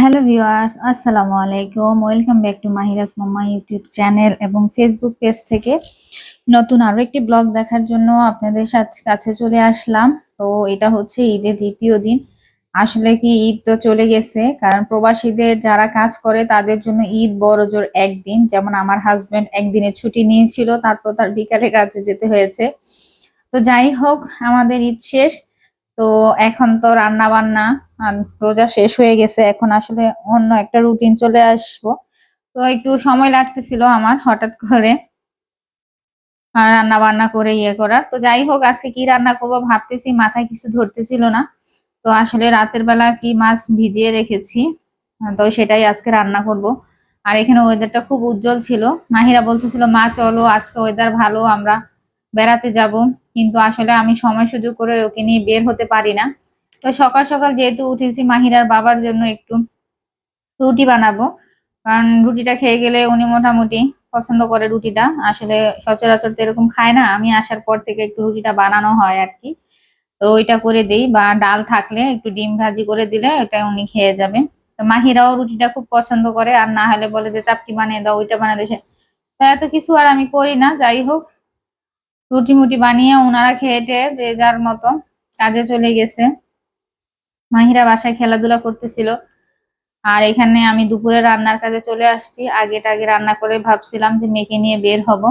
Hello viewers, আসসালামু আলাইকুম। Welcome back to Mahira's mamma YouTube channel এবং ফেসবুক পেজ থেকে নতুন আরো একটি ব্লগ দেখার জন্য আপনাদের কাছে চলে আসলাম। তো এটা হচ্ছে ঈদের দ্বিতীয় দিন। আসলে কি ঈদ তো চলে গেছে, কারণ প্রবাসীদের যারা কাজ করে তাদের জন্য ঈদ বড়জোর একদিন। যেমন আমার হাজবেন্ড একদিনের ছুটি নিয়েছিল, তারপর তার বিকালে কাজে যেতে হয়েছে। তো যাই হোক, আমাদের ঈদ শেষ। তো এখন তো রান্না বান্না, রোজা শেষ হয়ে গেছে, এখন আসলে অন্য একটা রুটিন চলে আসবো। তো একটু সময় লাগতেছিল আমার হঠাৎ করে রান্না বান্না করে ইয়ে করার। তো যাই হোক, আজকে কি রান্না করবো ভাবতেছি, মাথায় কিছু ধরতেছিল না। তো আসলে রাতের বেলা কি মাছ ভিজিয়ে রেখেছি, তো সেটাই আজকে রান্না করব। আর এখানে ওয়েদারটা খুব উজ্জ্বল ছিল। মাহিরা বলতেছিল, মা চলো আজকে ওয়েদার ভালো, আমরা বেড়াতে যাব। কিন্তু আসলে আমি সময় সুযোগ করে ওকে নিয়ে বের হতে পারি না। তো সকাল সকাল যেহেতু উঠেছি, মাহিরার বাবার জন্য একটু রুটি বানাবো, কারণ রুটিটা খেয়ে গেলে উনি মোটামুটি পছন্দ করে রুটিটা। আসলে সচরাচর তো এরকম খায় না, আমি আসার পর থেকে একটু রুটিটা বানানো হয় আর কি। তো ওইটা করে দেই, বা ডাল থাকলে একটু ডিম ভাজি করে দিলে ওটা উনি খেয়ে যাবে। তো মাহিরাও রুটিটা খুব পছন্দ করে, আর না হলে বলে যে চাপটি বানিয়ে দাও, ওইটা বানিয়ে দেয়। তো এত কিছু আর আমি করি না। যাই হোক, রুটি মুটি বানিয়ে ওনারা খেয়ে টেয়ে যে যার মতো কাজে চলে গেছে। মাহিরা বাসায় খেলাধুলা করতেছিল, আর এখানে আমি দুপুরে রান্নার কাজে চলে আসছি। আগে রান্না করে ভাবছিলাম যে মেয়েকে নিয়ে বের হব,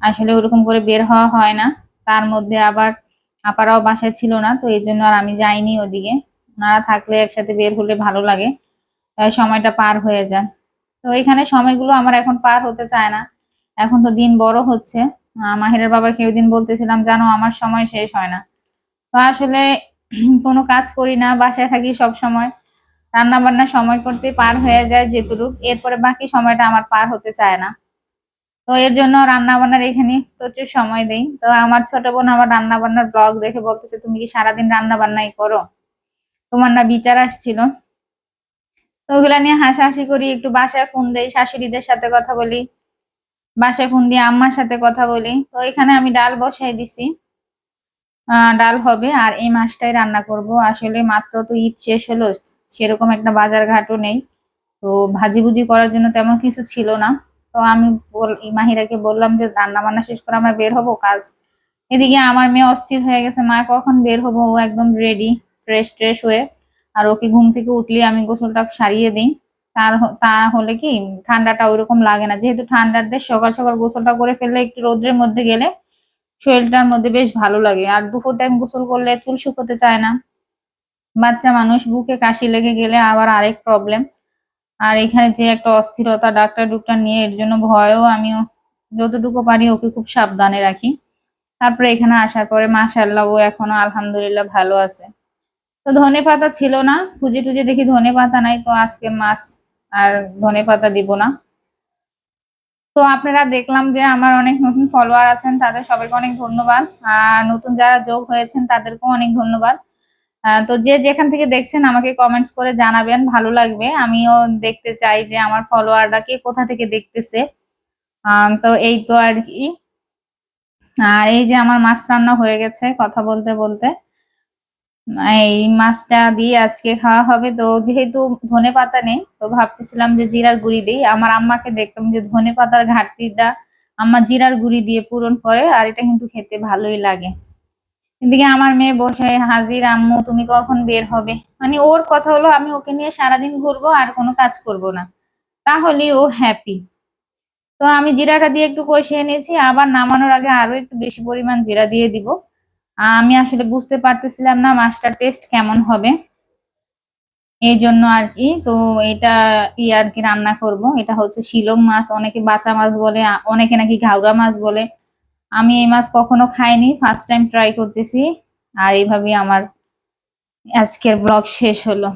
আসলে ওরকম করে বের হওয়া হয় না। তার মধ্যে আবার আপারাও বাসায় ছিল না, তো এই জন্য আর আমি যাইনি ওদিকে। ওনারা থাকলে একসাথে বের হলে ভালো লাগে, সময়টা পার হয়ে যায়। তো এখানে সময়গুলো আমার এখন পার হতে চায় না, এখন তো দিন বড় হচ্ছে। মাহিরের বাবাকে ওই দিন বলতেছিলাম, জানো আমার সময় শেষ হয় না। তো আসলে কোনো কাজ করি না, বাসায় থাকি সব সময়, রান্না বান্না সময় করতে পার হয়ে যায় যেটুকু, এরপরে বাকি সময়টা আমার পার হতে চায় না। তো এর জন্য রান্না বান্নার এখানে প্রচুর সময় দেই। তো আমার ছোট বোন আমার রান্না বান্নার ব্লগ দেখে বলতেছে, তুমি কি সারাদিন রান্না বান্নাই করো, তোমার না বিচার আসছিল। তো ওগুলা নিয়ে হাসাহাসি করি, একটু বাসায় ফোন দেই, শাশুড়িদের সাথে কথা বলি, বাসায় ফোন দিয়ে আম্মার সাথে কথা বলি। তো এখানে আমি ডাল বসাই দিছি, ডাল হবে আর এই মাছটাই রান্না করব। আসলে মাত্র তো ঈদ শেষ হলো, সেরকম একটা বাজার ঘাটও নেই। তো ভাজি ভুজি করার জন্য তেমন কিছু ছিল না। তো আমি মাহিরাকে বললাম যে রান্না বান্না শেষ করে আমরা বের হবো কাজ। এদিকে আমার মেয়ে অস্থির হয়ে গেছে, মা কখন বের হবো। ও একদম রেডি, ফ্রেশ ট্রেশ হয়ে। আর ওকে ঘুম থেকে উঠলে আমি গোসলটা সারিয়ে দিই। তা হলে কি ঠান্ডাটা ওইরকম লাগে না, যেহেতু ঠান্ডার দেশ, সকাল সকাল গোসলটা করে ফেললে একটু রোদ্রের মধ্যে গেলে শরীরটার মধ্যে বেশ ভালো লাগে। আর দুপুর টাইম গোসল করলে চুল শুকোতে চায় না, বাচ্চা মানুষ, বুকে কাশি লেগে গেলে আবার আরেক প্রবলেম। আর এখানে যে একটা অস্থিরতা, ডাক্তার ডুক্তার নিয়ে, এর জন্য ভয়ও আমিও যতটুকু পারি ওকে খুব সাবধানে রাখি। তারপরে এখানে আসার পরে মাশাআল্লাহ ও এখনো আলহামদুলিল্লাহ ভালো আছে। তো ধনে পাতা ছিল না, খুঁজে টুজে দেখি ধনে পাতা নাই, তো আজকে মাছ আর ধনে পাতা দিব না। তো আপনারা দেখলাম যে আমার অনেক নতুন ফলোয়ার আছেন, তাদের সবাইকে অনেক ধন্যবাদ। আর নতুন যারা যোগ হয়েছেন তাদেরকেও অনেক ধন্যবাদ। তো যে যেখান থেকে দেখছেন আমাকে কমেন্টস করে জানাবেন, ভালো লাগবে। আমিও দেখতে চাই যে আমার ফলোয়াররা কে কোথা থেকে দেখতেছে। তো এই তো আর কি। আর এই যে আমার মাছ রান্না হয়ে গেছে কথা বলতে বলতে। এই মাছটা দিয়ে আজকে খাওয়া হবে। তো যেহেতু ধনে পাতা নেই, তো ভাবতেছিলাম যে জিরার গুঁড়ি দিই। আমার আম্মাকে দেখতাম যে ধনে পাতার ঘাটতিটা আম্মা জিরার গুঁড়ি দিয়ে পূরণ করে, আর এটা কিন্তু খেতে ভালোই লাগে। এদিকে আমার মেয়ে বসে হাজির, আম্মু তুমি কখন বের হবে। মানে ওর কথা হলো আমি ওকে নিয়ে সারাদিন ঘুরবো আর কোনো কাজ করব না, তাহলে ও হ্যাপি। তো আমি জিরাটা দিয়ে একটু কষিয়ে নিয়েছি, আবার নামানোর আগে আরো একটু বেশি পরিমাণ জিরা দিয়ে দিব। আমি আসলে বুঝতে পারতেছিলাম না মাছটার টেস্ট কেমন হবে, এই জন্য আর কি। তো এটা আর কি রান্না করব। এটা হচ্ছে শিলং মাছ, অনেকে বাচা মাছ বলে, অনেকে নাকি ঘাওড়া মাছ বলে। আমি এই মাছ কখনো খাইনি, ফার্স্ট টাইম ট্রাই করতেছি। আর এইভাবেই আমার আজকের ব্লগ শেষ হলো।